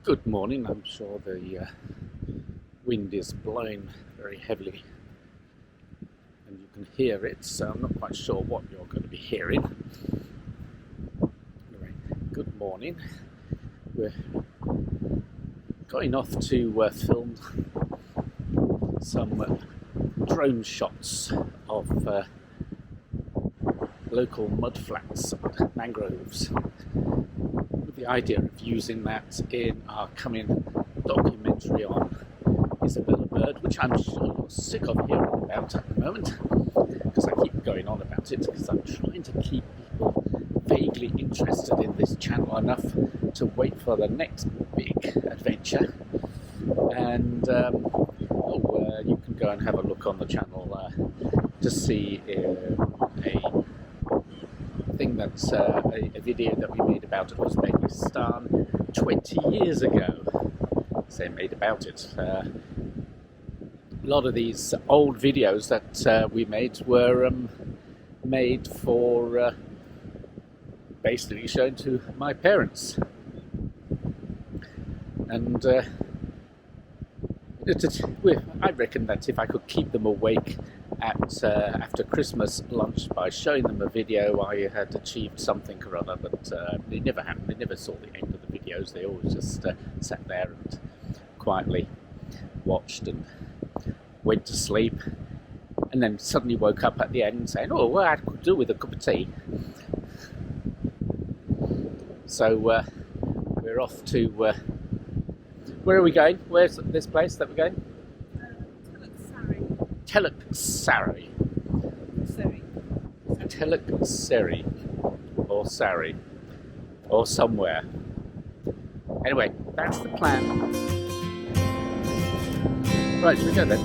Good morning. I'm sure the wind is blowing very heavily and you can hear it, so I'm not quite sure what you're going to be hearing. Anyway, good morning. We're going off to film some drone shots of local mudflats and mangroves, with the idea of using that in our coming documentary on Isabella Bird, which I'm sure you're sick of hearing about at the moment, because I keep going on about it, because I'm trying to keep people vaguely interested in this channel enough to wait for the next big adventure. And you can go and have a look on the channel to see a thing that's a video that we made about Uzbekistan 20 years ago. Say made about it. A lot of these old videos that we made were made for basically shown to my parents, and I reckon that if I could keep them awake at after Christmas lunch by showing them a video, I had achieved something or other. But they never happened. They never saw the end of the videos. They always just sat there and quietly watched and went to sleep, and then suddenly woke up at the end saying, "Oh, well, I could do with a cup of tea." So we're off to where are we going? Where's this place that we're going? Teluk Seri or Sari or somewhere. Anyway, that's the plan. Right, should we go then?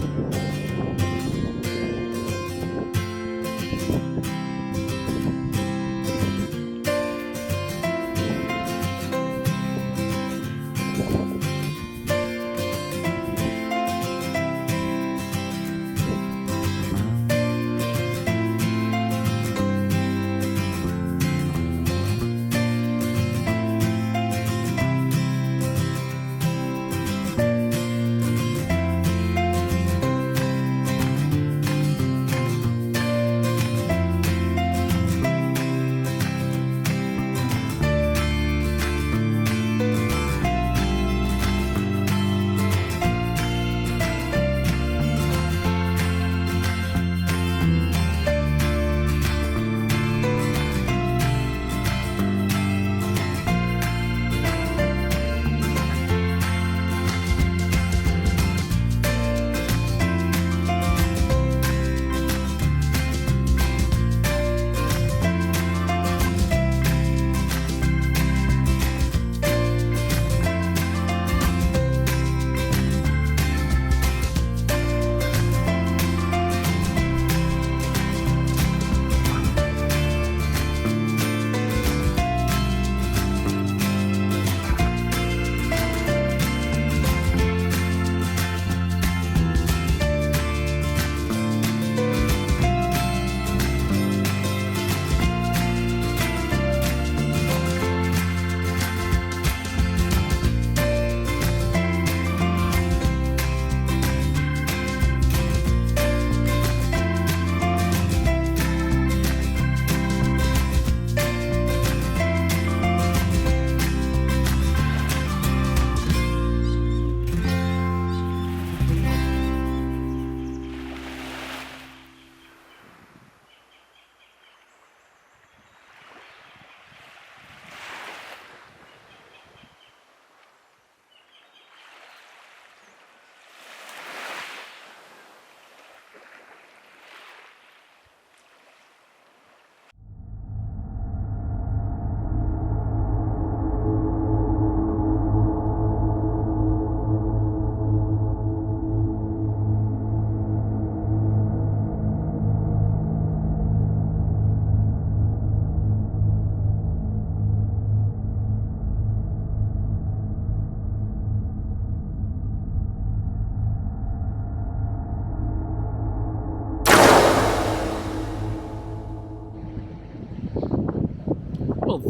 Well,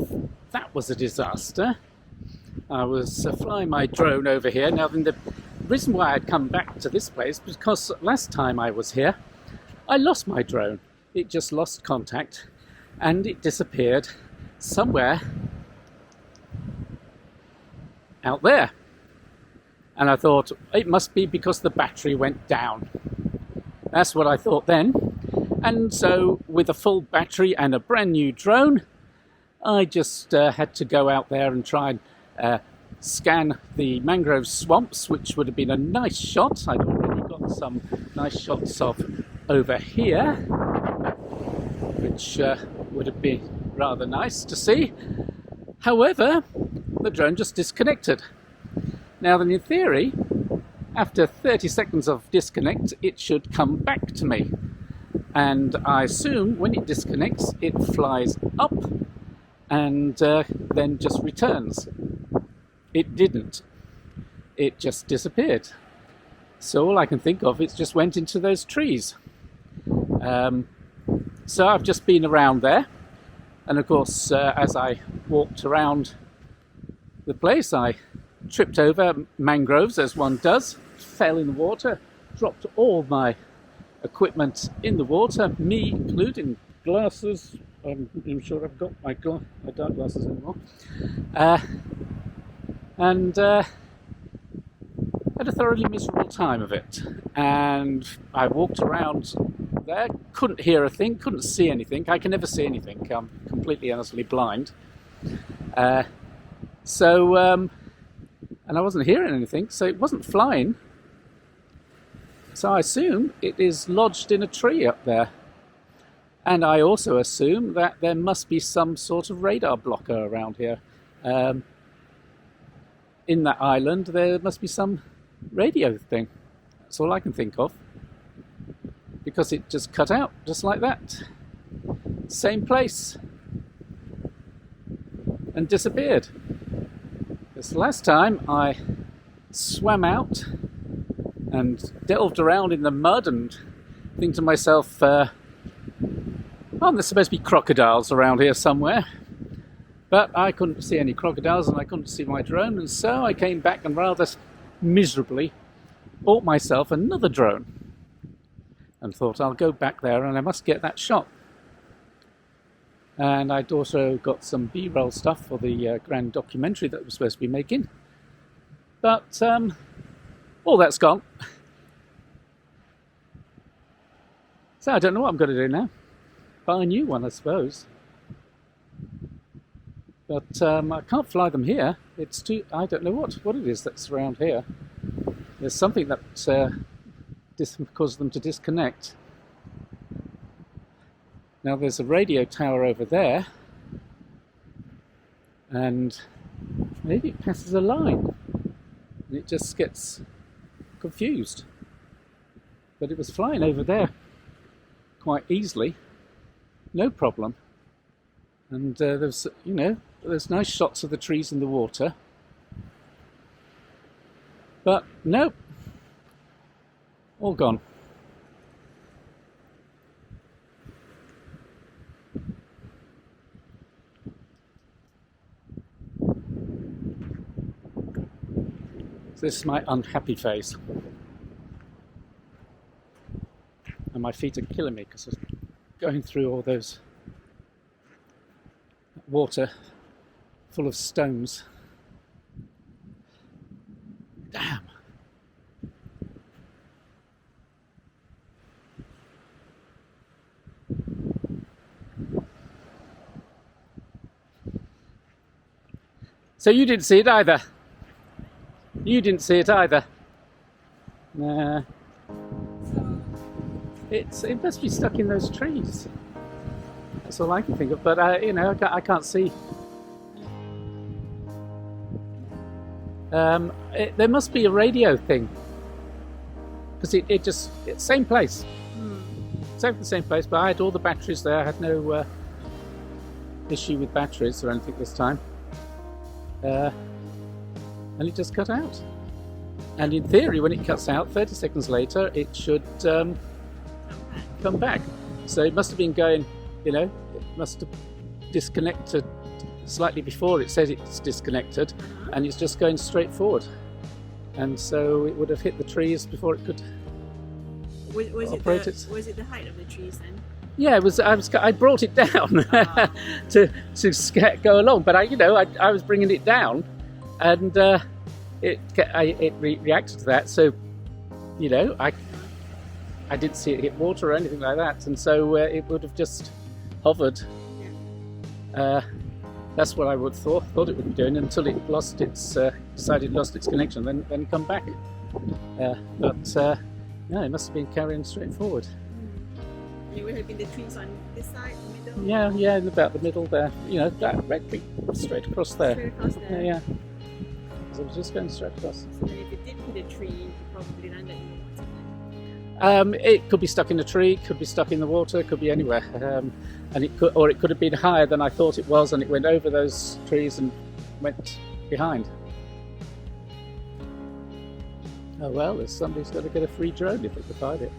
that was a disaster. I was flying my drone over here. Now, the reason why I'd come back to this place was because last time I was here, I lost my drone. It just lost contact and it disappeared somewhere out there. And I thought it must be because the battery went down. That's what I thought then. And so with a full battery and a brand new drone, I just had to go out there and try and scan the mangrove swamps, which would have been a nice shot. I'd already got some nice shots of over here, which would have been rather nice to see. However, the drone just disconnected. Now then, in theory, after 30 seconds of disconnect, it should come back to me. And I assume when it disconnects, it flies up and then just returns. It didn't. It just disappeared. So all I can think of is just went into those trees. So I've just been around there. And of course, as I walked around the place, I tripped over mangroves, as one does, fell in the water, dropped all my equipment in the water, me including glasses. I'm sure I've got my dark glasses anymore. And had a thoroughly miserable time of it. And I walked around there, couldn't hear a thing, couldn't see anything. I can never see anything. I'm completely and utterly blind. And I wasn't hearing anything, so it wasn't flying. So I assume it is lodged in a tree up there. And I also assume that there must be some sort of radar blocker around here. In that island, there must be some radio thing. That's all I can think of. Because it just cut out, just like that. Same place. And disappeared. This last time I swam out and delved around in the mud and think to myself, there's supposed to be crocodiles around here somewhere. But I couldn't see any crocodiles and I couldn't see my drone, and so I came back and rather miserably bought myself another drone and thought I'll go back there and I must get that shot. And I'd also got some B-roll stuff for the grand documentary that I was supposed to be making. But all that's gone. So I don't know what I'm going to do now. Buy a new one, I suppose. But I can't fly them here. It's too... I don't know what it is that's around here. There's something that causes them to disconnect. Now there's a radio tower over there, and maybe it passes a line, and it just gets confused. But it was flying over there quite easily, no problem. And there's nice shots of the trees in the water. But nope, all gone. So this is my unhappy face. And my feet are killing me because I'm going through all those water full of stones. Damn. So you didn't see it either? You didn't see it either? Nah. It must be stuck in those trees. That's all I can think of. But I can't see. There must be a radio thing, because it's same place. Exactly the same place. But I had all the batteries there. I had no issue with batteries or anything this time. And it just cut out. And in theory, when it cuts out, 30 seconds later, it should come back. So it must have been going, it must have disconnected slightly before it says it's disconnected, and it's just going straight forward. And so it would have hit the trees before it could operate it. Was it the height of the trees then? Yeah, it was. I brought it down to go along, but I was bringing it down, and it reacted to that. So, I didn't see it hit water or anything like that, and so it would have just hovered. That's what I would thought it would be doing until it decided it lost its connection, then come back. No, it must have been carrying straight forward. It would have been the trees on this side, the middle? Yeah, in about the middle there. That red tree straight across there. Straight across there? Yeah. So it was just going straight across. So then if it did hit a tree, it probably landed in the water then? It could be stuck in a tree, could be stuck in the water, could be anywhere. And it could have been higher than I thought it was, and it went over those trees and went behind. Oh well, somebody's got to get a free drone if they can find it.